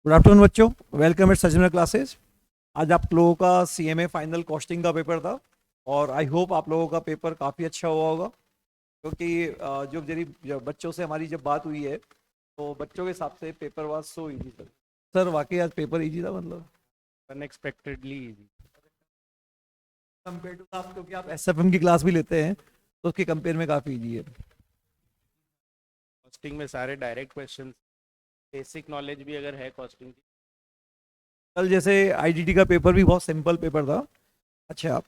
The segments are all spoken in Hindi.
गुड आफ्टरनून बच्चों। वेलकम एट सजनर क्लासेस। आज आप लोगों का सीएमए फाइनल कॉस्टिंग का पेपर था और आई होप आप लोगों का पेपर काफ़ी अच्छा हुआ होगा, क्योंकि जब बच्चों से हमारी जब बात हुई है तो बच्चों के हिसाब से paper was so easy sir. Sir वाकई आज पेपर इजी था, मतलब अनएक्सपेक्टेडली इजी। कंपेयर टू आप, क्योंकि आप एसएफएम की क्लास भी लेते हैं तो उसके कंपेयर में काफ़ी इजी है। कॉस्टिंग में सारे डायरेक्ट क्वेश्चंस, बेसिक नॉलेज भी अगर है कॉस्टिंग की। कल जैसे आईडीटी का पेपर भी बहुत सिंपल पेपर था। अच्छा,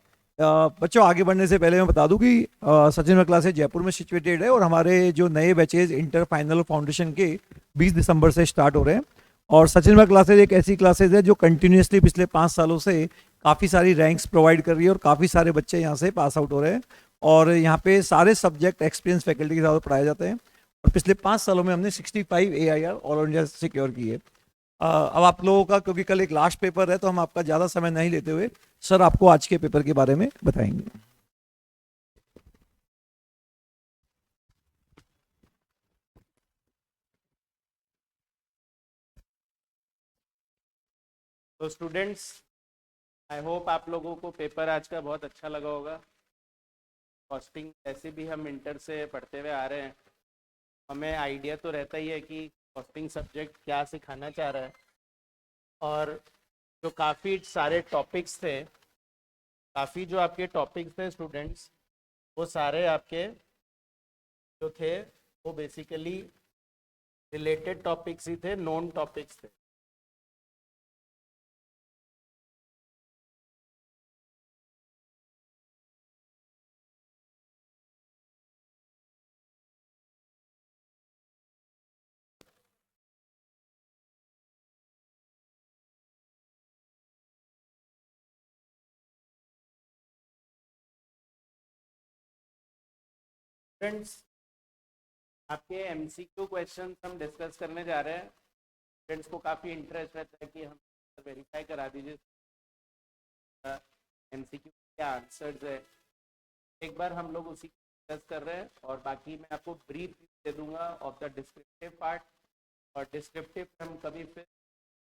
बच्चों आगे बढ़ने से पहले मैं बता दूं कि सचिन क्लासेस जयपुर में सिचुएटेड है और हमारे जो नए बैचेज इंटर फाइनल फाउंडेशन के 20 दिसंबर से स्टार्ट हो रहे हैं। और सचिन क्लासेज एक ऐसी क्लासेज है जो कंटिन्यूसली पिछले 5 सालों से काफ़ी सारी रैंक्स प्रोवाइड कर रही है और काफ़ी सारे बच्चे यहाँ से पास आउट हो रहे हैं। और यहाँ पे सारे सब्जेक्ट एक्सपीरियंस फैकल्टी के साथ पढ़ाए जाते हैं और पिछले 5 सालों में हमने 65 AIR ऑल इंडिया सिक्योर की है। अब आप लोगों का, क्योंकि कल एक लास्ट पेपर है, तो हम आपका ज़्यादा समय नहीं लेते हुए सर आपको आज के पेपर के बारे में बताएंगे। तो स्टूडेंट्स, आई होप आप लोगों को पेपर आज का बहुत अच्छा लगा होगा। कॉस्टिंग ऐसे भी हम इंटर से पढ़ते हुए आ रहे हैं, हमें आइडिया तो रहता ही है कि कॉस्टिंग सब्जेक्ट क्या सिखाना चाह रहा है। और जो काफ़ी सारे टॉपिक्स थे, काफ़ी जो आपके टॉपिक्स थे स्टूडेंट्स, वो सारे आपके जो थे वो बेसिकली रिलेटेड टॉपिक्स ही थे, नोन टॉपिक्स थे। स्टूडेंट्स, आपके एमसीक्यू क्वेश्चन हम डिस्कस करने जा रहे हैं। स्टूडेंट्स को काफ़ी इंटरेस्ट रहता है कि हम वेरीफाई करा दीजिए एमसीक्यू क्या आंसर्स है। एक बार हम लोग उसी डिस्कस कर रहे हैं और बाकी मैं आपको ब्रीफ दे दूंगा ऑफ द डिस्क्रिप्टिव पार्ट। और डिस्क्रिप्टिव हम कभी फिर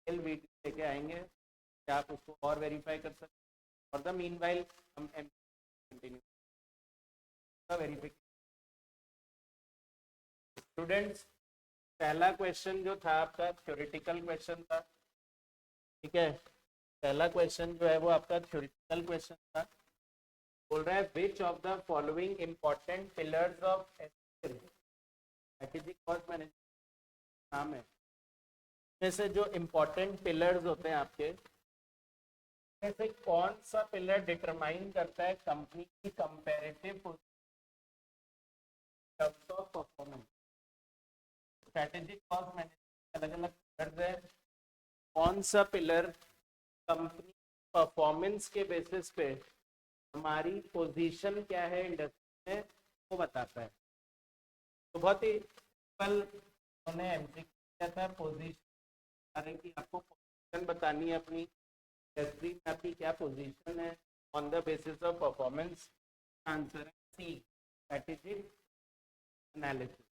वीडियो लेके आएंगे कि आप उसको और वेरीफाई कर सकते। और द मीन वाइल हम कंटिन्यू वेरीफाई। स्टूडेंट्स, पहला क्वेश्चन जो था आपका थ्योरेटिकल क्वेश्चन था, ठीक है। पहला क्वेश्चन जो है वो आपका थ्योरेटिकल क्वेश्चन था। बोल रहा है which of the following important pillars of strategic cost management नाम है। में से जो इंपॉर्टेंट पिलर्स होते हैं आपके, में से कौन सा पिलर डिटरमाइन करता है कंपनी की comparative terms of performance. Strategic cost management अलग अलग पिलर्स है। कौन सा पिलर कंपनी परफॉर्मेंस के बेसिस पे हमारी पोजीशन क्या है इंडस्ट्री में वो बताता है। तो बहुत ही सिंपल उन्होंने एमसीक्यू किया था। पोजीशन की आपको पोजीशन बतानी है अपनी इंडस्ट्री में, आपकी क्या पोजीशन है on the basis of performance. Answer है सी, स्ट्रेटेजिक एनालिसिस।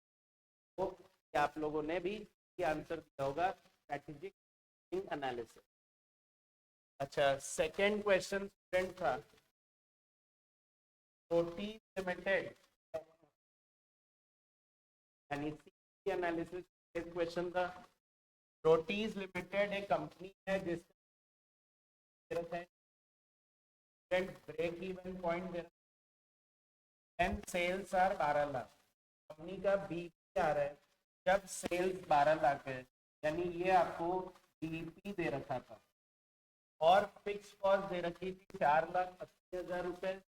वो आप लोगों ने भी आंसर दिया होगा, स्ट्रेटेजिक एनालिसिस। अच्छा, सेकंड क्वेश्चन स्टूडेंट था प्रोटी लिमिटेड यानी सी एनालिसिस। क्वेश्चन था प्रोटीज लिमिटेड एक कंपनी है जिसका break even point and sales are 12 lakh. Company का बीपी आ रहा है जब सेल्स 12 लाख है, यानी ये आपको बीपी दे रखा था और फिक्स कॉस्ट दे रखी थी 4,80,000 रुपए।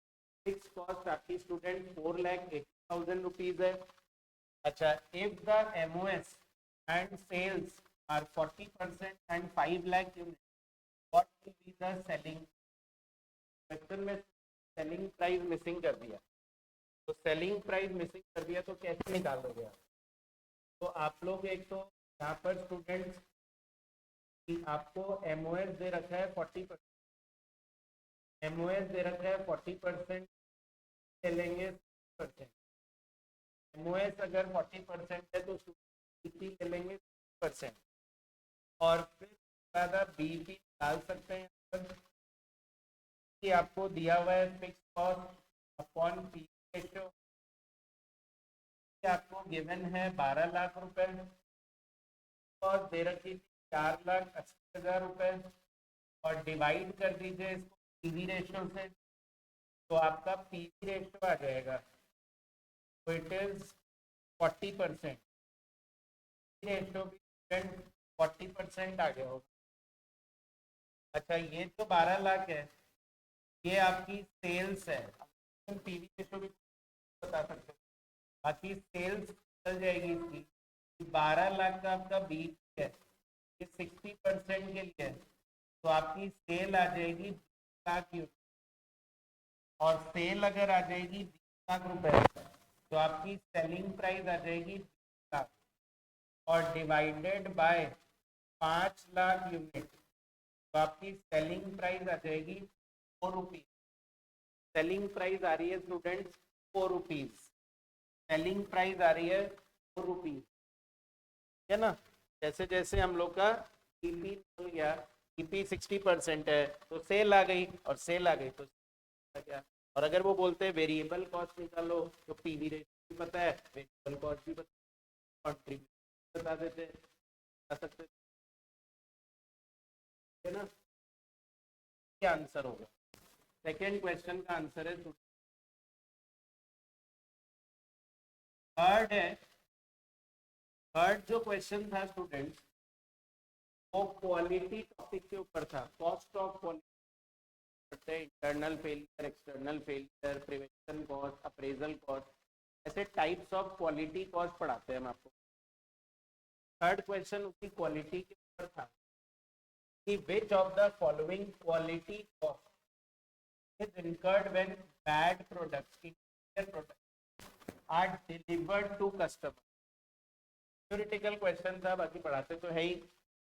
फिक्स कॉस्ट आपकी स्टूडेंट 4,80,000 रुपीज है। अच्छा, if the MOS and sales are 40% and 5 lakh unit, what will be the selling. Question में सेलिंग प्राइस मिसिंग कर दिया, तो सेलिंग प्राइस मिसिंग कर दिया तो कैसे निकालोगे आप। तो आप लोग एक तो यहाँ पर स्टूडेंट्स आपको एमओएस दे रखा है 40%, एमओएस दे रखा है 40%, ले लेंगे 40%। एमओएस अगर 40% है तो ले लेंगे 40%। और फिर ज़्यादा बीपी डाल सकते हैं यहाँ पर कि आपको दिया हुआ है fix cost upon P ratio, आपको गिवन है 12 लाख रुपए और दे रखी थी 4,80,000 रुपए और डिवाइड कर दीजिए इसको पीवी रेशियो से, तो आपका पीवी रेशियो आ जाएगा, तो इट इज 40%। रेशियो भी 40% आ गया होगा। अच्छा, ये जो 12 लाख है ये आपकी सेल्स है, पीवी रेशियो भी बता सकते हो, बाकी सेल्स चल जाएगी इसकी। 12 लाख का आपका बीट है, ये 60% के लिए है, तो आपकी सेल आ जाएगी 20 लाख यूनिट, और सेल अगर आ जाएगी 20 लाख रुपए तो आपकी सेलिंग प्राइस आ जाएगी 20 लाख और डिवाइडेड बाय 5 लाख यूनिट, तो आपकी सेलिंग प्राइस आ जाएगी 4 रुपीज। सेलिंग प्राइस आ रही है स्टूडेंट्स 4 रुपीज, सेलिंग प्राइस आ रही है 4 रुपीज, है ना। जैसे जैसे हम लोग का ईपी निकल गया, ईपी 60% है तो सेल आ गई, और सेल आ गई तो आ गया। और अगर वो बोलते हैं वेरिएबल कॉस्ट निकालो तो पीवी रेशियो भी पता है, वेरिएबल कॉस्ट भी पता है, कंट्रीब्यूशन बता देते बता सकते है ना। क्या आंसर होगा? सेकेंड क्वेश्चन का आंसर है थर्ड है। थर्ड जो क्वेश्चन था स्टूडेंट्स वो क्वालिटी टॉपिक के ऊपर था, cost of quality, internal failure, external failure, prevention cost, appraisal cost, ऐसे टाइप्स ऑफ क्वालिटी कॉस्ट पढ़ाते हैं हम आपको। थर्ड क्वेश्चन उसकी क्वालिटी के ऊपर था कि which of the following quality cost is incurred when bad products, inferior products are delivered to customer। Theoretical question था, बाकी पढ़ाते तो है ही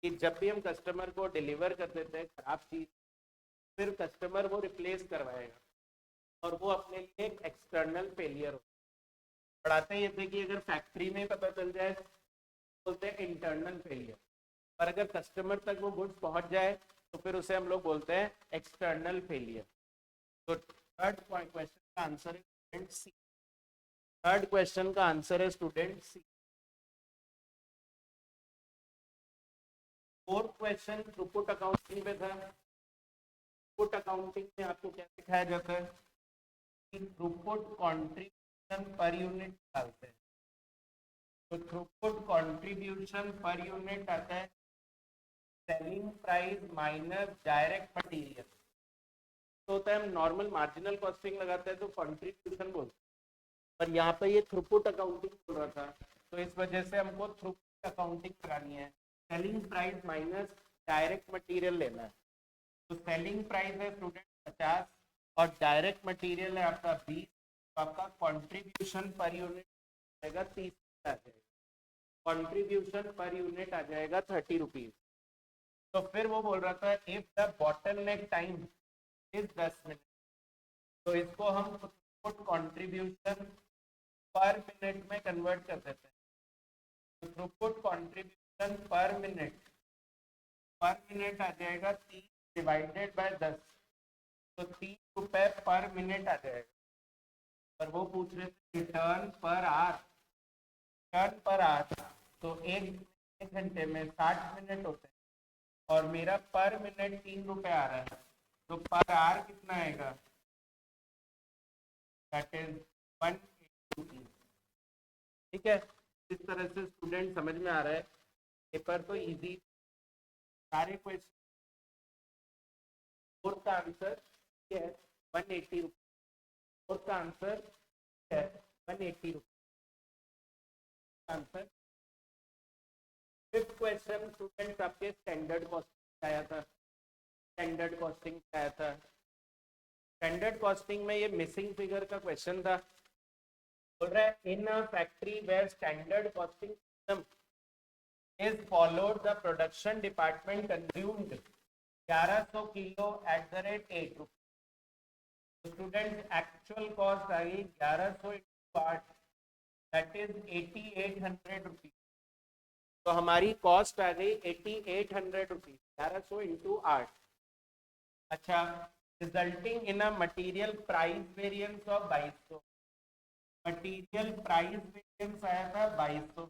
कि जब भी हम कस्टमर को डिलीवर कर देते हैं खराब चीज, फिर कस्टमर वो रिप्लेस करवाएगा और वो अपने लिए एक एक्सटर्नल फेलियर हो। पढ़ाते ये थे कि अगर फैक्ट्री में पता चल जाए बोलते हैं इंटरनल फेलियर, और अगर कस्टमर तक वो गुड्स पहुंच जाए तो फिर उसे हम लोग बोलते हैं एक्सटर्नल फेलियर। तो थर्ड क्वेश्चन का आंसर है स्टूडेंट सी। थर्ड क्वेश्चन का आंसर है स्टूडेंट सी। फोर्थ क्वेश्चन थ्रूपुट अकाउंटिंग पे था। थ्रूपुट अकाउंटिंग में आपको क्या सिखाया जाता है कि थ्रूपुट कंट्रीब्यूशन पर यूनिट निकालते हैं। तो थ्रूपुट कंट्रीब्यूशन पर यूनिट आता है selling price minus direct material. तो होता है हम नॉर्मल मार्जिनल कॉस्टिंग लगाते हैं तो कंट्रीब्यूशन बोलते हैं, पर यहाँ पे ये थ्रूपुट अकाउंटिंग बोल रहा था, तो इस वजह से हमको थ्रूपुट अकाउंटिंग करानी है। Selling price minus direct material लेना है। तो सेलिंग प्राइस है स्टूडेंट 50 और डायरेक्ट मटेरियल है आपका 20, तो आपका कंट्रीब्यूशन पर यूनिट आएगा 30 आ जाएगा, कंट्रीब्यूशन पर यूनिट आ जाएगा 30 रुपीज। तो फिर वो बोल रहा था if the bottleneck time is 10 minute, तो इसको हम कंट्रीब्यूशन पर मिनट में कन्वर्ट कर देते हैं। तो थ्रूपुट कंट्रीब्यूशन पर मिनट आ जाएगा 30 डिवाइडेड बाय 10, तो 30 रुपए पर मिनट आ जाएगा। पर वो पूछ रहे थे return per hour, turn per hour, तो एक घंटे में 60 मिनट होते हैं और मेरा पर मिनट 3 रुपए आ रहा है, तो पर आवर कितना आएगा? That is 180 rupees. ठीक है, इस तरह से स्टूडेंट समझ में आ रहा है। पेपर तो इजी, सारे क्वेश्चन। फोर्थ का आंसर ये है 180 रुपीज। फोर्थ का आंसर है 180 rupees answer. Fifth question students आपके स्टैंडर्ड कॉस्टिंग आया था। स्टैंडर्ड कॉस्टिंग आया था। स्टैंडर्ड कॉस्टिंग में ये मिसिंग फिगर का क्वेश्चन था। बोल रहा है in a factory where standard costing system is followed, the production department consumed 1100 kilo at the rate 8 rupees. So students actual cost I 1100 into 8, that is 8800 rupees. तो हमारी कॉस्ट आ गई 8800 रुपीज, 1100 इंटू 8। अच्छा, resulting in a material price variance of 2200। Material price variance आया था 2200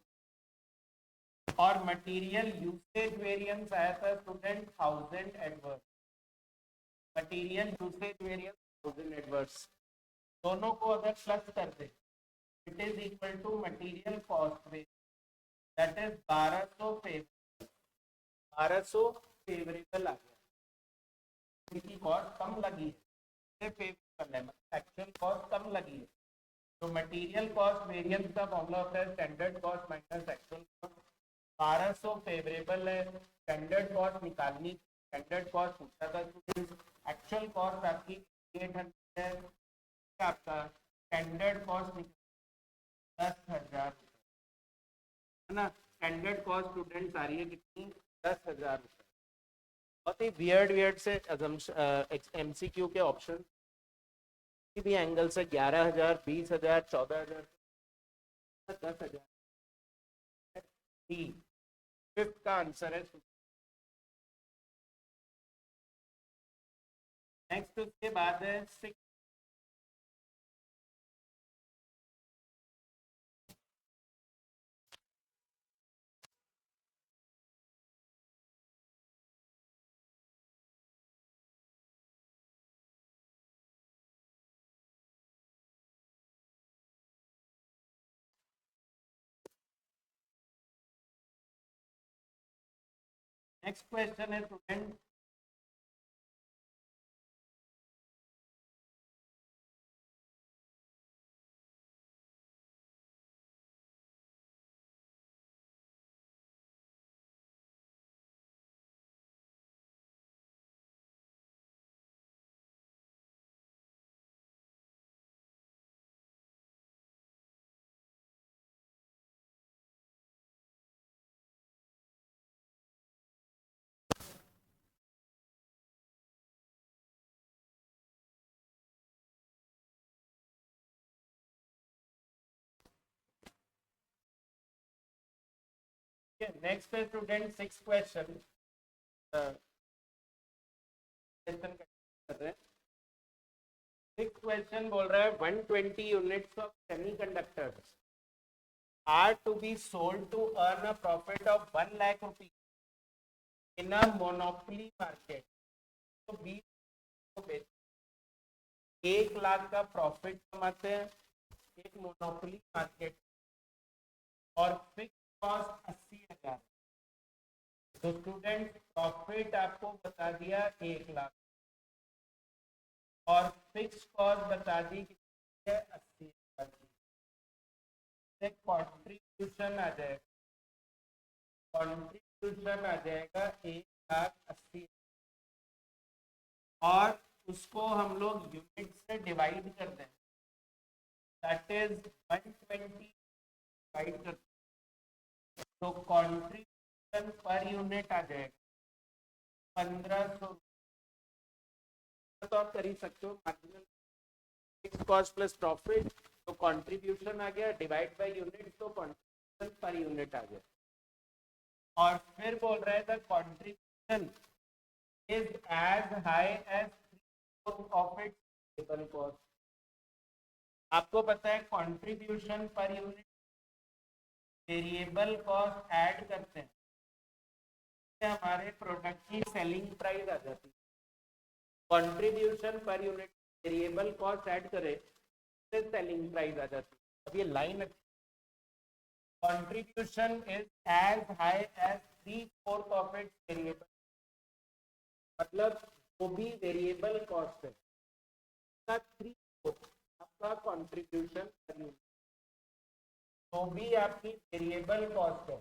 और मटीरियल यूसेज वेरिएंस आया था student 1000 adverse. Material usage variance 1000 adverse, दोनों को अगर प्लस कर दे it is equal to material cost variance, that is 1200 favourable. 1200 favourable आ गया, इनकी कॉस्ट कम लगी है, फेवरेबल है, मतलब एक्चुअल कॉस्ट कम लगी है। तो मटेरियल कॉस्ट वेरिएंस का फॉर्मूला होता है standard cost minus actual cost. 1200 favourable है, स्टैंडर्ड कॉस्ट निकालनी, स्टैंडर्ड कॉस्ट पूछा था, एक्चुअल कॉस्ट आपकी 800 है, आपका स्टैंडर्ड कॉस्ट 10,000 है ना। स्टैंडर्ड कॉस्ट स्टूडेंट्स आ रही है कितनी, 10,000 रुपये। बहुत ही वियर्ड से एमसीक्यू के ऑप्शन भी एंगल से 11,000, 20,000, 14,000, 10,000। फिफ्थ का आंसर है। नेक्स्ट उसके बाद है 6। नेक्स्ट क्वेश्चन है स्टूडेंट, नेक्स्ट है स्टूडेंट 6 क्वेश्चन कर रहे हैं। 6 क्वेश्चन बोल रहा है 120 units of semiconductors are to be sold to earn a profit of 1 lakh rupees in a monopoly market। तो 20 को बेच 1 लाख का प्रॉफिट कमाते हैं एक मोनोपोली मार्केट, और फिक्स कॉस्ट 80,000। तो स्टूडेंट प्रॉफिट आपको बता दिया 1 लाख और फिक्स कॉस्ट बता दी कितनी है, 80,000। कॉन्ट्रीब्यूशन आ जाएगा, कॉन्ट्रीब्यूशन आ जाएगा 1,80,000 और उसको हम लोग यूनिट से डिवाइड कर दें, दैट इज 120 डिवाइड कर, तो कॉन्ट्रीब्यूशन पर यूनिट आ जाएगा 1500। तो आप कर ही सकते हो, marginal fix cost plus profit, तो कंट्रीब्यूशन आ गया डिवाइड बाय यूनिट, तो कंट्रीब्यूशन पर यूनिट आ गया। और फिर बोल रहे थे contribution is as high as 3/4 of its variable cost. आपको पता है contribution per unit variable cost add करते हैं, हमारे प्रोडक्ट की सेलिंग प्राइस आ जाती है। Contribution per unit variable cost add करे तो सेलिंग प्राइस आ जाती है। अब ये line, contribution is as high as 3/4 of its variable, मतलब वो भी वेरिएबल कॉस्ट है, 3/4 आपका कंट्रीब्यूशन पर यूनिट, तो भी आपकी वेरिएबल कॉस्ट है,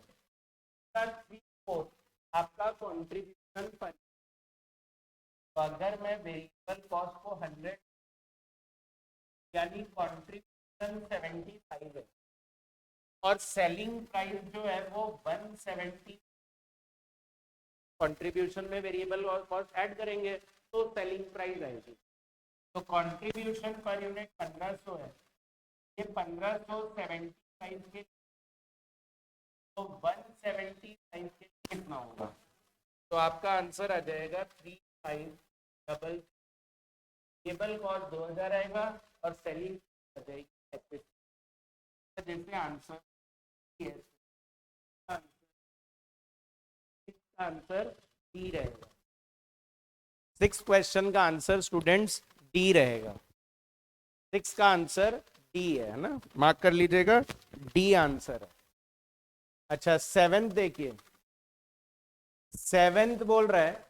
3/4 आपका कंट्रीब्यूशन पर। तो अगर मैं वेरिएबल कॉस्ट को 100 यानी कंट्रीब्यूशन 75 है और सेलिंग प्राइस जो है वो 170, कंट्रीब्यूशन में वेरिएबल कॉस्ट ऐड करेंगे तो सेलिंग प्राइस आएगी। तो कंट्रीब्यूशन पर यूनिट 1500 है, ये 1575 के तो 175 के कितना होगा? तो आपका आंसर आ जाएगा 35 केबल कॉस्ट 2000 आएगा और सेलिंग आ जाएगी 35। जैसे आंसर आंसर डी रहेगा। 6 क्वेश्चन का आंसर स्टूडेंट्स डी रहेगा। 6 का आंसर डी है ना, मार्क कर लीजिएगा, डी आंसर है। अच्छा 7th देखिए, 7th बोल रहा है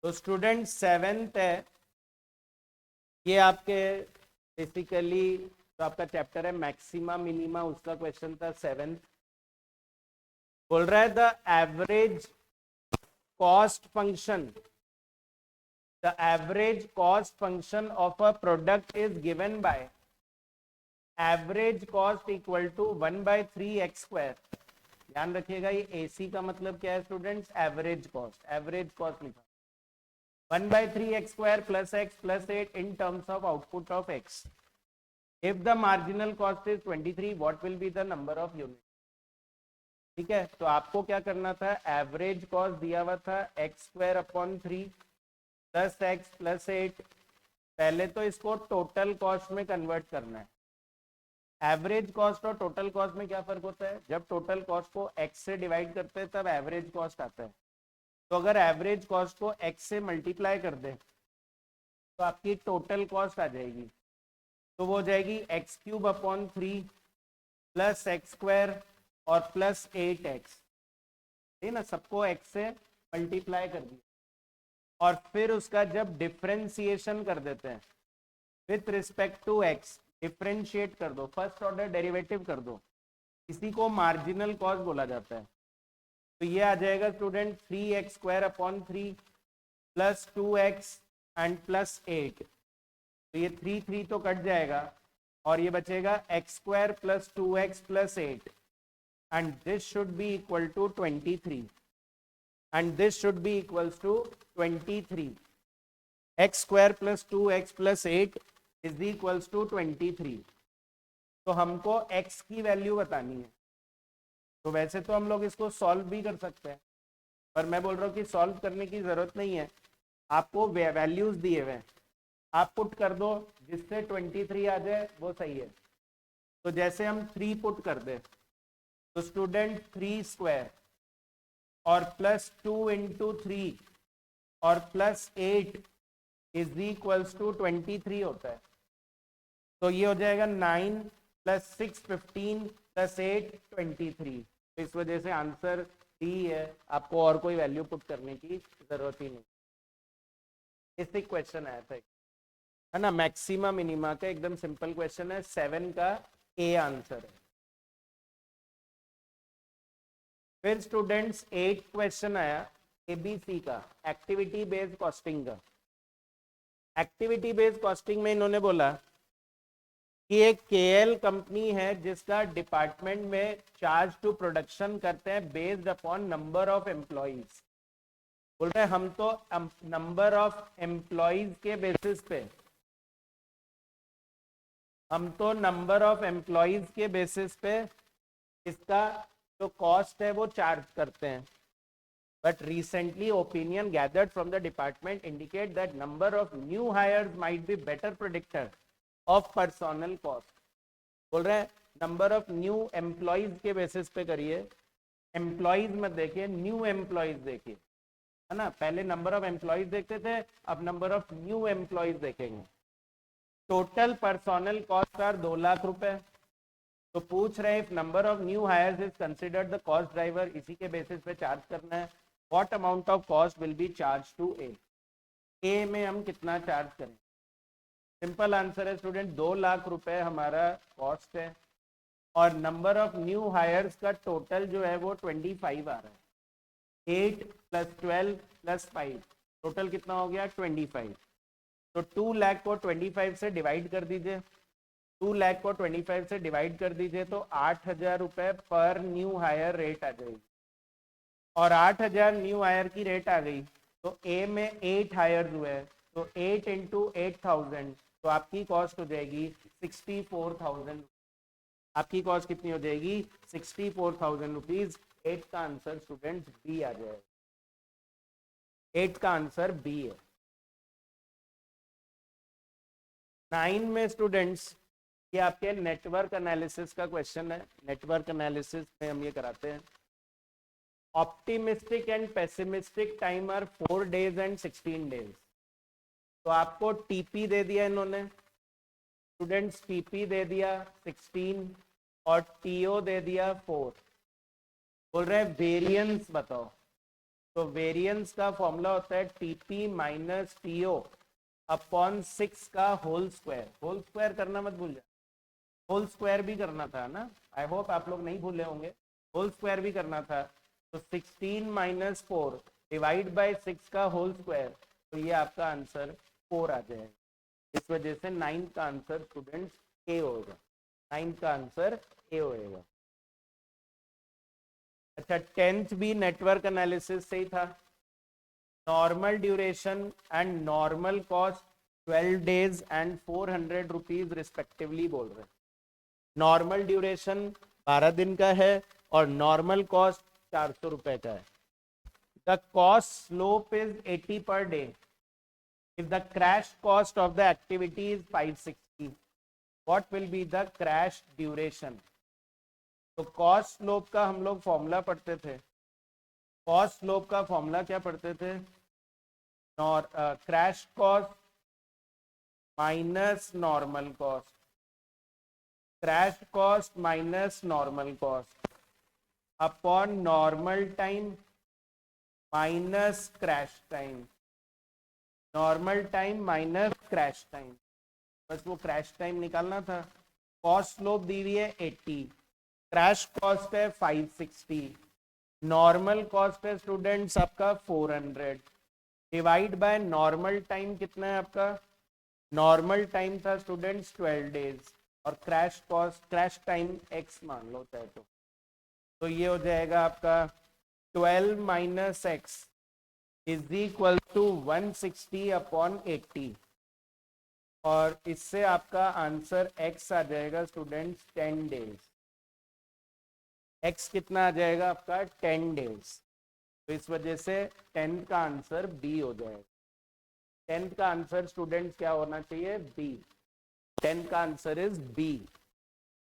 तो स्टूडेंट 7th है ये आपके बेसिकली तो आपका चैप्टर है मैक्सिमा मिनिमा, उसका क्वेश्चन था 7th। बोल रहा है the average cost function, the average cost function of a product is given by average cost equal to 1/3x²। ध्यान रखिएगा ये एसी का मतलब क्या है students, average cost. Average cost लिखा 1/3x² plus x plus 8 in terms of output of x. If the marginal cost is 23, what will be the number of units? ठीक है, तो आपको क्या करना था, एवरेज कॉस्ट दिया हुआ था x²/3 प्लस x प्लस 8। पहले तो इसको टोटल कॉस्ट में कन्वर्ट करना है। एवरेज कॉस्ट और टोटल कॉस्ट में क्या फर्क होता है, जब टोटल कॉस्ट को x से डिवाइड करते हैं तब एवरेज कॉस्ट आता है। तो अगर एवरेज कॉस्ट को x से मल्टीप्लाई कर दे तो आपकी टोटल कॉस्ट आ जाएगी। तो वो हो जाएगी x³/3 प्लस x² और प्लस 8x, ठीक ना, सबको x से मल्टीप्लाई कर दिया और फिर उसका जब डिफरेंशिएशन कर देते हैं with respect to x, differentiate कर दो, फर्स्ट ऑर्डर डेरिवेटिव कर दो, इसी को मार्जिनल कॉस्ट बोला जाता है। तो ये आ जाएगा student 3x² plus 2x and plus 8। तो ये 3 तो कट जाएगा और ये बचेगा x² plus 2x plus 8 and this should be equal to 23 and this should be equals to 23। x² plus 2x plus 8 is equals to 23। तो हमको x की वैल्यू बतानी है। तो वैसे तो हम लोग इसको सॉल्व भी कर सकते हैं, पर मैं बोल रहा हूँ कि सॉल्व करने की जरूरत नहीं है, आपको वैल्यूज दिए हुए हैं, आप पुट कर दो, जिससे 23 आ जाए वो सही है। तो जैसे हम 3 पुट कर दे तो स्टूडेंट 3² और प्लस 2 इंटू 3 और प्लस 8 इज इक्वल्स टू 23 होता है। तो ये हो जाएगा 9 प्लस 6 15 प्लस 8 23। तो इस वजह से आंसर डी है, आपको और कोई वैल्यू पुट करने की जरूरत ही नहीं। इससे क्वेश्चन आया था है ना, मैक्सिमा मिनिमा का एकदम सिंपल क्वेश्चन है, 7 का ए आंसर है। फिर स्टूडेंट्स 8 क्वेश्चन आया एबीसी का, एक्टिविटी बेस्ड कॉस्टिंग का। एक्टिविटी बेस्ड कॉस्टिंग में इन्होंने बोला कि एक केएल कंपनी है जिसका डिपार्टमेंट में चार्ज टू प्रोडक्शन करते हैं based upon number of employees. बोल रहे हैं हम तो नंबर ऑफ एम्प्लॉइज के बेसिस पे, हम तो नंबर ऑफ एम्प्लॉइज के बेसिस पे इसका जो कॉस्ट है वो चार्ज करते हैं। But recently opinion gathered from the department indicate that number of new hires might be better predictor of personnel cost। बोल रहे हैं नंबर ऑफ न्यू एम्प्लॉइज के बेसिस पे करिए, एम्प्लॉइज मत देखिए, न्यू एम्प्लॉइज देखिए, है ना। पहले नंबर ऑफ एम्प्लॉइज देखते थे, अब नंबर ऑफ न्यू एम्प्लॉइज देखेंगे। Total personnel cost are 2 lakh रुपए, तो पूछ रहे हैं if number of new hires is considered the cost driver, इसी के बेसिस पे चार्ज करना है। What amount of cost will be charge to A में हम कितना चार्ज करें? सिंपल आंसर है स्टूडेंट, 2 लाख रुपए हमारा कॉस्ट है और नंबर ऑफ न्यू हायर्स का टोटल जो है वो 25 आ रहा है। 8 + 12 + 5 टोटल कितना हो गया? 25। तो 2 लाख को 25 से डिवाइड कर दीजिए, 2 लाख को 25 से डिवाइड कर दीजिए तो 8,000 रुपए पर न्यू हायर रेट आ जाएगी। और 8,000 न्यू हायर की रेट आ गई तो ए में 8 हायर हुए, तो 8 × 8,000, तो आपकी कॉस्ट हो जाएगी 64,000। आपकी कॉस्ट कितनी हो जाएगी? 64,000 रुपीज। 8 का आंसर स्टूडेंट बी आ जाएगा। 8 का आंसर बी है। 9 में स्टूडेंट्स ये आपके नेटवर्क एनालिसिस का क्वेश्चन है। नेटवर्क एनालिसिस में हम ये कराते हैं। Optimistic and pessimistic time are 4 days and 16 days। तो आपको टीपी दे दिया इन्होंने स्टूडेंट्स, टीपी दे दिया 16 और टीओ दे दिया 4। बोल रहे हैं वेरिएंस बताओ। तो वेरिएंस का फॉर्मूला होता है टीपी माइनस टीओ अपॉन 6 का होल स्क्वायर। होल स्क्वायर करना मत भूल जाए, होल स्क्वायर भी करना था ना, आई होप आप लोग नहीं भूले होंगे, होल स्क्वायर भी करना था। तो 16 - 4 डिवाइड बाय 6 का होल स्क्वायर, तो ये आपका आंसर 4 आ जाएगा। इस वजह से 9 का आंसर स्टूडेंट्स ए होगा। 9 का आंसर ए होएगा। अच्छा, 10th भी नेटवर्क एनालिसिस से ही था। Normal duration and normal cost 12 days and 400 rupees respectively बोल रहे हैं। नॉर्मल ड्यूरेशन 12 दिन का है और नॉर्मल कॉस्ट 400 रुपए का है। The cost slope is 80 per day if the crash cost of the activity is 560, what will be the crash duration? तो कॉस्ट स्लोप का हम लोग फॉर्मूला पढ़ते थे। कॉस्ट स्लोप का फॉर्मूला क्या पढ़ते थे? Crash cost minus normal cost, crash cost minus normal cost upon normal time minus crash time, normal time minus crash time. बस वो क्रैश टाइम निकालना था। कॉस्ट स्लोप दी हुई है 80, क्रैश कॉस्ट है 560, नॉर्मल कॉस्ट है स्टूडेंट्स आपका 400, डिवाइड बाय नॉर्मल टाइम कितना है आपका? नॉर्मल टाइम था स्टूडेंट्स 12 days और crash cost, crash time x मान लो चाहे तो ये हो जाएगा आपका 12 - x is equal to 160 upon 80 और इससे आपका आंसर x आ जाएगा स्टूडेंट्स 10 days। x कितना आ जाएगा आपका? 10 days। तो इस वजह से 10th का आंसर बी हो जाएगा। 10th का आंसर स्टूडेंट्स क्या होना चाहिए? बी। 10th का आंसर इज बी।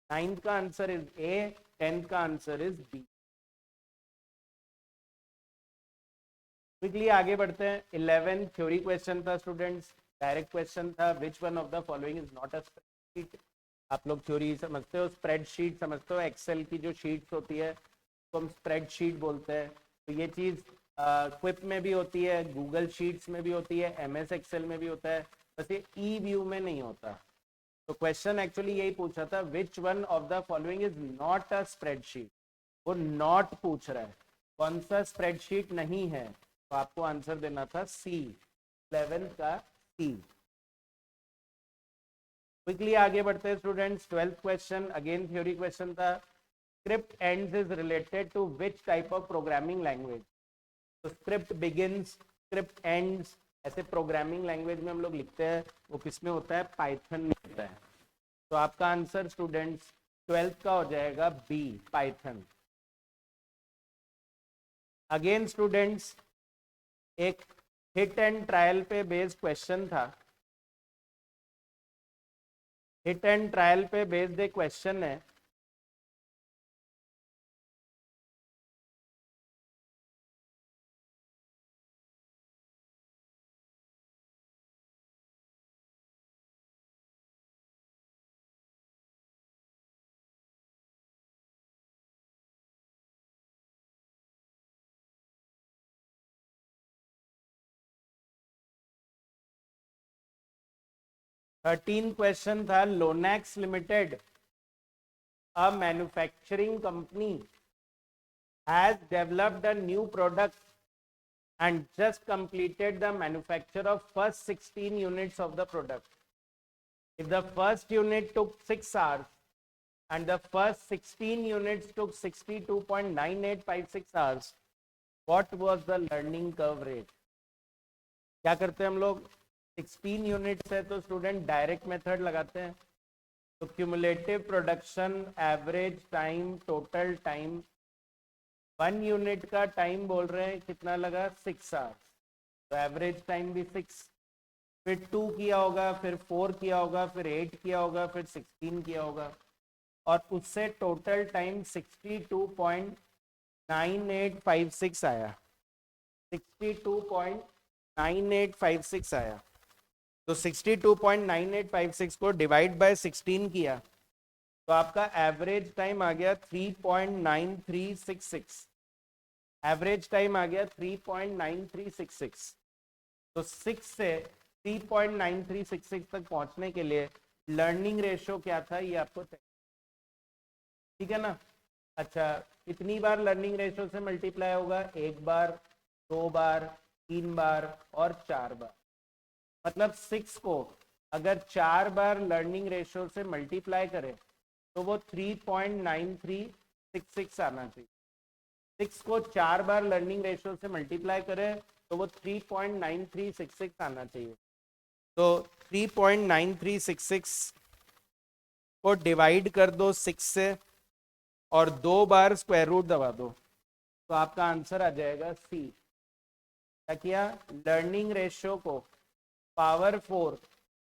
9th का आंसर इज ए, 10th का आंसर इज बी। क्विकली आगे बढ़ते हैं। 11 थ्योरी क्वेश्चन था स्टूडेंट्स, डायरेक्ट क्वेश्चन था। Which one of the following is not a spreadsheet? आप लोग थ्योरी समझते हो, स्प्रेडशीट समझते हो, एक्सेल की जो शीट्स होती है तो हम स्प्रेडशीट बोलते हैं। तो ये चीज क्विप में भी होती है, गूगल शीट्स में भी होती है, MS एक्सेल में भी होता है, बस ये ई व्यू में नहीं होता। तो क्वेश्चन एक्चुअली यही पूछा था, which one of the following is not a spreadsheet. वो नॉट पूछ रहा है, कौन सा स्प्रेडशीट नहीं है, तो आपको आंसर देना था सी, 11th का सी। क्विकली आगे बढ़ते हैं students. 12th question again theory question था। Script ends is related to which type of programming language? तो स्क्रिप्ट बिगिंस, स्क्रिप्ट एंड्स, ऐसे प्रोग्रामिंग लैंग्वेज में हम लोग लिखते हैं, वो किस में होता है? पाइथन में होता है। तो आपका आंसर स्टूडेंट्स 12th का हो जाएगा बी, पाइथन। अगेन स्टूडेंट्स एक हिट एंड ट्रायल पे बेस्ड क्वेश्चन था। हिट एंड ट्रायल पे बेस्ड एक क्वेश्चन है। 13 क्वेश्चन था, Lonex limited, a manufacturing company, has developed a new product and just completed the manufacture of first 16 units of the product. If the first unit took 6 hours and the first 16 units took 62.9856 hours, what was the learning curve rate? क्या करते हैं हम लोग, 16 यूनिट्स है तो स्टूडेंट डायरेक्ट मेथड लगाते हैं, तो cumulative production, average time, total time, 1 unit का टाइम बोल रहे हैं कितना लगा, 6 आवर्स, तो एवरेज टाइम भी 6, फिर 2 किया होगा, फिर 4 किया होगा, फिर 8 किया होगा, फिर 16 किया होगा, और उससे टोटल टाइम 62.9856 आया, 62.9856 आया। तो 62.9856 को डिवाइड बाय 16 किया तो आपका एवरेज टाइम आ गया 3.9366, एवरेज टाइम आ गया 3.9366। तो 6 से 3.9366 तक पहुंचने के लिए लर्निंग रेशियो क्या था ये आपको चाहिए, ठीक है ना। अच्छा, कितनी बार लर्निंग रेशियो से मल्टीप्लाई होगा, 1 बार, 2 बार, 3 बार और 4 बार। मतलब 6 को अगर 4 बार लर्निंग रेशियो से मल्टीप्लाई करें तो वो 3.9366 आना चाहिए। 6 को 4 बार लर्निंग रेशियो से मल्टीप्लाई करें तो वो 3.9366 आना चाहिए। तो 3.9366 को डिवाइड कर दो 6 से और 2 बार स्क्वायर रूट दबा दो तो आपका आंसर आ जाएगा सी। क्या किया, लर्निंग रेशियो को power 4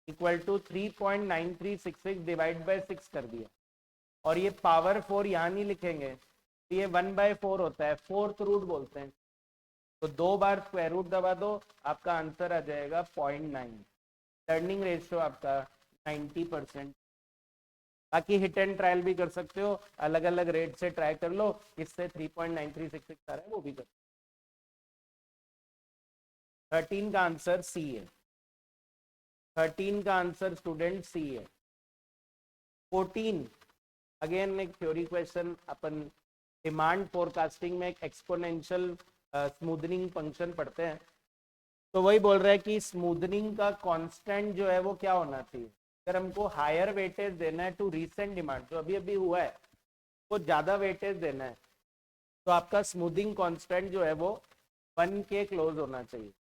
equal to 3.9366 divide by 6 कर दिया, और ये पावर 4 यहाँ नहीं लिखेंगे, तो ये 1/4 होता है, 4th रूट बोलते हैं, तो 2 बार स्क्वायर रूट दबा दो, आपका आंसर आ जाएगा 0.9। लर्निंग रेशियो आपका 90%। बाकी हिट एंड ट्रायल भी कर सकते हो, अलग अलग रेट से ट्राई कर लो, इससे 3.9366 आ रहा है वो भी कर। 13 का आंसर सी है, 13 का आंसर स्टूडेंट सी है। 14 अगेन एक थ्योरी क्वेश्चन, अपन डिमांड फोरकास्टिंग में एक एक्सपोनेंशियल स्मूथनिंग फंक्शन पढ़ते हैं, तो वही बोल रहा है कि स्मूथनिंग का कांस्टेंट जो है वो क्या होना चाहिए। अगर हमको हायर वेटेज देना है टू रीसेंट डिमांड, जो अभी अभी हुआ है वो ज्यादा वेटेज देना है, तो आपका स्मूथिंग कांस्टेंट जो है वो 1 के क्लोज होना चाहिए।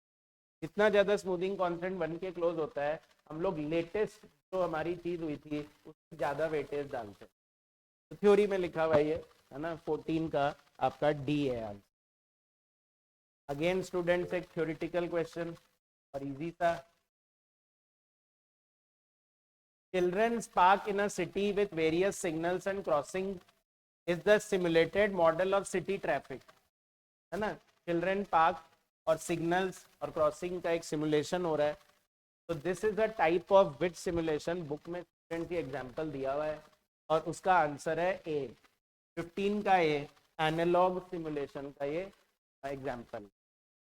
जितना ज्यादा स्मूथिंग कांस्टेंट 1 के क्लोज होता है, हम लोग लेटेस्ट जो हमारी चीज हुई थी उसकी ज्यादा वेटेज डालते हैं। तो थ्योरी में लिखा हुआ है ना। 14 का आपका डी है आंसर। अगेन स्टूडेंट्स एक थ्योरेटिकल क्वेश्चन और इजी था। Children park in a city with various signals and crossing is the simulated model of city traffic, है ना। चिल्ड्रन पार्क और सिग्नल्स और क्रॉसिंग का एक सिमुलेशन हो रहा है, तो this is a type of which simulation, book में स्टूडेंट की एग्जांपल दिया हुआ है और उसका आंसर है ए। 15 का ए एनालॉग सिमुलेशन का ये एग्जांपल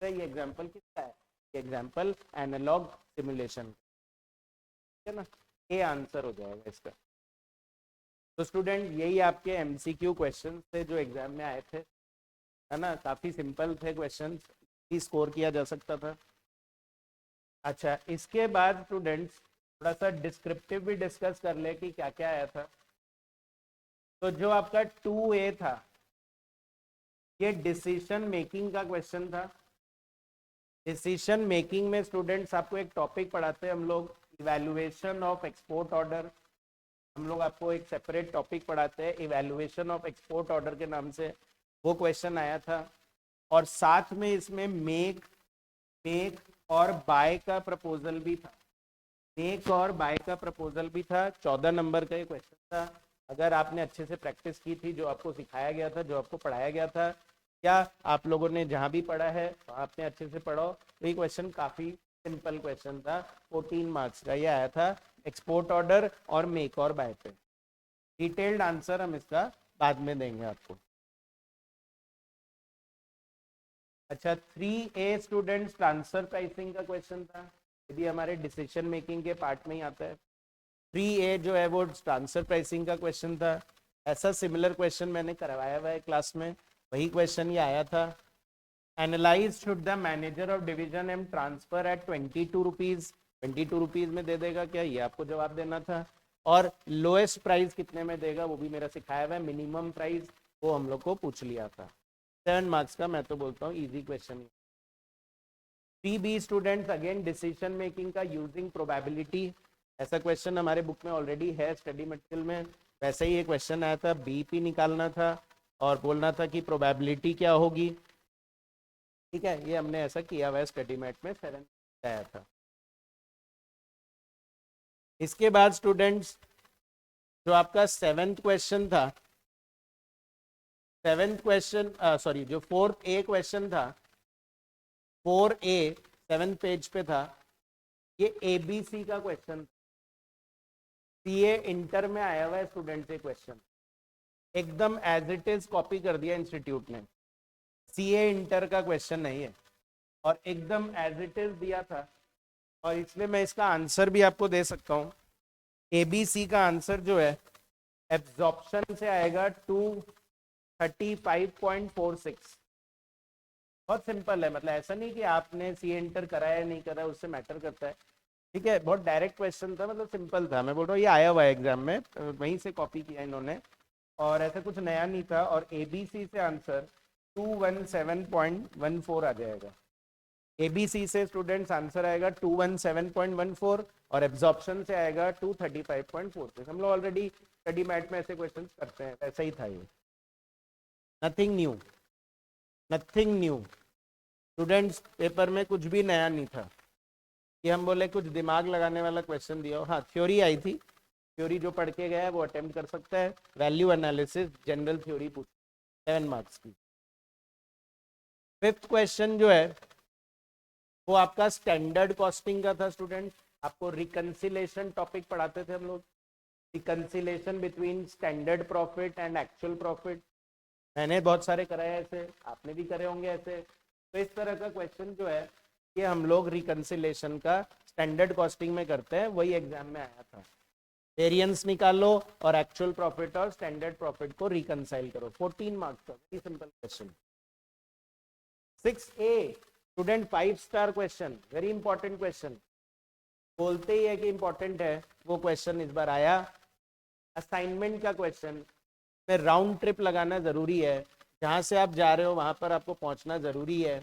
है। ये एग्जांपल किसका है, ये एग्जांपल एनालॉग सिमुलेशन, है ना। ए आंसर हो जाएगा इसका। तो स्टूडेंट यही आपके एमसीक्यू क्वेश्चन थे जो एग्जाम में आए थे, है ना। काफी सिंपल थे क्वेश्चन, ही स्कोर किया जा सकता था। अच्छा, इसके बाद स्टूडेंट्स थोड़ा सा डिस्क्रिप्टिव भी डिस्कस कर ले कि क्या क्या आया था। तो जो आपका 2A था ये डिसीजन मेकिंग का क्वेश्चन था। डिसीजन मेकिंग में स्टूडेंट्स आपको एक टॉपिक पढ़ाते हैं हम लोग, इवैल्यूएशन ऑफ एक्सपोर्ट ऑर्डर। हम लोग आपको एक सेपरेट टॉपिक पढ़ाते हैं इवैल्यूएशन ऑफ एक्सपोर्ट ऑर्डर के नाम से, वो क्वेश्चन आया था। और साथ में इसमें मेक और बाय का प्रपोजल भी था, मेक और बाय का प्रपोजल भी था। 14 नंबर का ये क्वेश्चन था। अगर आपने अच्छे से प्रैक्टिस की थी, जो आपको सिखाया गया था, जो आपको पढ़ाया गया था, क्या आप लोगों ने जहां भी पढ़ा है आपने अच्छे से पढ़ो, तो ये क्वेश्चन काफी सिंपल क्वेश्चन था। 14 मार्क्स का ये आया था, एक्सपोर्ट ऑर्डर और मेक और बाय पे। डिटेल्ड आंसर हम इसका बाद में देंगे आपको। अच्छा, 3A स्टूडेंट्स ट्रांसफर प्राइसिंग का क्वेश्चन था, ये भी हमारे डिसीजन मेकिंग के पार्ट में ही आता है। 3A जो है वो ट्रांसफर प्राइसिंग का क्वेश्चन था। ऐसा सिमिलर क्वेश्चन मैंने करवाया हुआ है क्लास में, वही क्वेश्चन ये आया था। Analyse should the manager of division M transfer at 22 rupees, 22 rupees में दे देगा क्या, ये आपको जवाब देना था। और लोएस्ट प्राइस कितने में देगा वो भी मेरा सिखाया हुआ है। मिनिमम प्राइस वो हम लोग को पूछ लिया था। 7 मार्क्स का मैं तो बोलता हूँ easy question. 3B students again decision making का यूजिंग प्रोबेबिलिटी, ऐसा क्वेश्चन हमारे बुक में ऑलरेडी है स्टडी मटेरियल में। वैसे ही ये क्वेश्चन आया था, बीपी निकालना था और बोलना था कि प्रोबेबिलिटी क्या होगी। ठीक है, ये हमने ऐसा किया हुआ है स्टडी मैट में, 7 आया था। इसके बाद स्टूडेंट्स जो आपका 7th क्वेश्चन था, 7th क्वेश्चन सॉरी जो 4A क्वेश्चन था, 4A 7th पेज पे था, ये ABC का क्वेश्चन। सीए इंटर में आया हुआ है स्टूडेंट से क्वेश्चन, एकदम एज इट इज कॉपी कर दिया इंस्टीट्यूट ने। सीए इंटर का क्वेश्चन नहीं है और एकदम एज इट इज दिया था, और इसलिए मैं इसका आंसर भी आपको दे सकता हूँ। एबीसी का आंसर जो है एब्जॉर्प्शन से आएगा 235.46। बहुत सिंपल है, मतलब ऐसा नहीं कि आपने सी इंटर कराया नहीं करा उससे मैटर करता है। ठीक है, बहुत डायरेक्ट क्वेश्चन था, मतलब सिंपल था। मैं बोल रहा हूँ ये आया हुआ है एग्जाम में, वहीं से कॉपी किया इन्होंने, और ऐसा कुछ नया नहीं था। और एबीसी से आंसर 217.14 आ जाएगा। एबीसी से स्टूडेंट्स आंसर आएगा 217.14 और एब्जॉर्प्शन से आएगा 235.46। हम लोग ऑलरेडी स्टडी मैट में ऐसे क्वेश्चन करते हैं, ऐसा ही था ये। Nothing new, nothing new students, paper में कुछ भी नया नहीं था कि हम बोले कुछ दिमाग लगाने वाला क्वेश्चन दिया हो। हाँ, थ्योरी आई थी, थ्योरी जो पढ़ के गया है वो अटेम्प्ट कर सकता है। वैल्यू एनालिसिस जनरल थ्योरी पूछ 7 मार्क्स की। 5th क्वेश्चन जो है वो आपका स्टैंडर्ड कॉस्टिंग का था। स्टूडेंट आपको रिकंसिलेशन टॉपिक पढ़ाते थे हम लोग, reconciliation between standard profit and actual profit. मैंने बहुत सारे कराए ऐसे, आपने भी करे होंगे ऐसे। तो इस तरह का क्वेश्चन जो है ये हम लोग रिकंसिलेशन का स्टैंडर्ड कॉस्टिंग में करते हैं, वही एग्जाम में आया था। वेरिएंस निकालो और एक्चुअल प्रॉफिट और स्टैंडर्ड प्रॉफिट को रिकंसाइल करो। 14 मार्क्स का very simple question. 6A student 5 star question, very important question. बोलते ही है कि इंपॉर्टेंट है, वो क्वेश्चन इस बार आया। असाइनमेंट का क्वेश्चन में राउंड ट्रिप लगाना जरूरी है, जहां से आप जा रहे हो वहां पर आपको पहुंचना जरूरी है।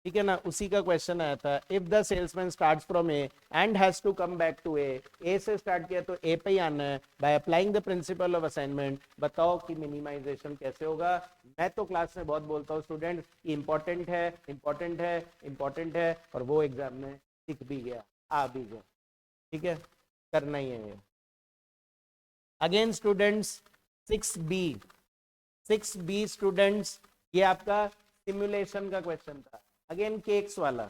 ठीक है ना, उसी का क्वेश्चन आया था। If the salesman starts from A and has to come back to A से स्टार्ट किया तो ए पे ही आना है। By applying the principle of assignment, बताओ कि मिनिमाइजेशन कैसे होगा। मैं तो क्लास में बहुत बोलता हूँ स्टूडेंट, इंपॉर्टेंट है, इंपॉर्टेंट है, इंपॉर्टेंट है, और वो एग्जाम में दिख भी गया, आ भी गया। ठीक है, करना ही है ये। Again students 6B, 6B students ये आपका सिमुलेशन का क्वेश्चन था। अगेन केक्स वाला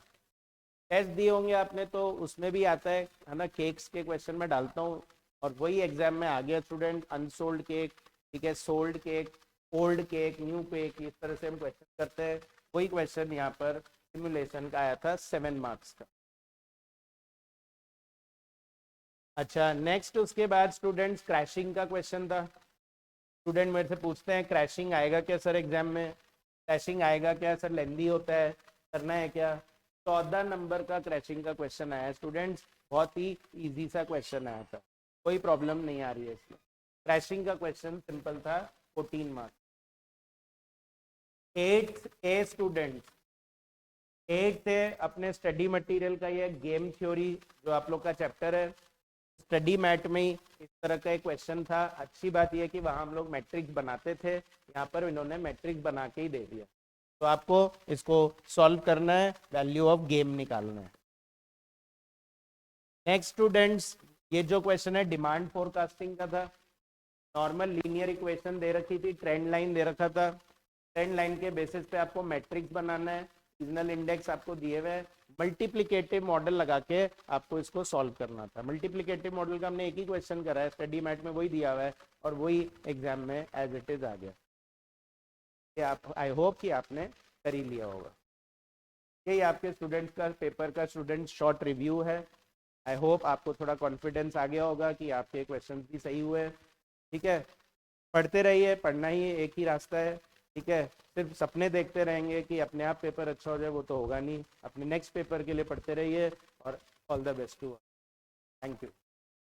टेस्ट दिए होंगे आपने, तो उसमें भी आता है ना, केक्स के क्वेश्चन में डालता हूँ और वही एग्जाम में आ गया स्टूडेंट। अनसोल्ड केक, ठीक है, sold cake, old cake, new cake, इस तरह से हम क्वेश्चन करते हैं। वही क्वेश्चन यहाँ पर सिमुलेशन का आया था 7 मार्क्स का। अच्छा, नेक्स्ट उसके बाद स्टूडेंट्स क्रैशिंग का क्वेश्चन था। स्टूडेंट मेरे से पूछते हैं क्रैशिंग आएगा क्या सर एग्जाम में, क्रैशिंग आएगा क्या सर, लेंदी होता है, करना है क्या। 14 नंबर का क्रैशिंग का क्वेश्चन आया स्टूडेंट्स, बहुत ही इजी सा क्वेश्चन आया था, कोई प्रॉब्लम नहीं आ रही है इसमें। क्रैशिंग का क्वेश्चन सिंपल था, 14 मार्क्स। 8A स्टूडेंट्स, 8 थे अपने स्टडी मटेरियल का ये गेम थ्योरी जो आप लोग का चैप्टर है, स्टडी मैट में ही इस तरह का एक क्वेश्चन था। अच्छी बात यह कि वहां हम लोग मैट्रिक्स बनाते थे, यहाँ पर इन्होंने मैट्रिक्स बना के ही दे दिया। तो आपको इसको सॉल्व करना है, वैल्यू ऑफ गेम निकालना है। नेक्स्ट स्टूडेंट्स, ये जो क्वेश्चन है डिमांड फोरकास्टिंग का था। नॉर्मल लीनियर इक्वेशन दे रखी थी, ट्रेंड लाइन दे रखा था, ट्रेंड लाइन के बेसिस पे आपको मैट्रिक्स बनाना है, सीजनल इंडेक्स आपको दिए हुए हैं, मल्टीप्लिकेटिव मॉडल लगा के आपको इसको सॉल्व करना था। मल्टीप्लिकेटिव मॉडल का हमने एक ही क्वेश्चन करा है, स्टडी मैट में वही दिया हुआ है और वही एग्जाम में एज इट इज आ गया। ये आप, आई होप कि आपने कर ही लिया होगा। यही आपके स्टूडेंट्स का पेपर का स्टूडेंट शॉर्ट रिव्यू है। आई होप आपको थोड़ा कॉन्फिडेंस आ गया होगा कि आपके क्वेश्चंस भी सही हुए। ठीक है, पढ़ते रहिए, पढ़ना ही एक ही रास्ता है। ठीक है, सिर्फ सपने देखते रहेंगे कि अपने आप पेपर अच्छा हो जाए, वो तो होगा नहीं। अपने नेक्स्ट पेपर के लिए पढ़ते रहिए और all the best too. Thank you.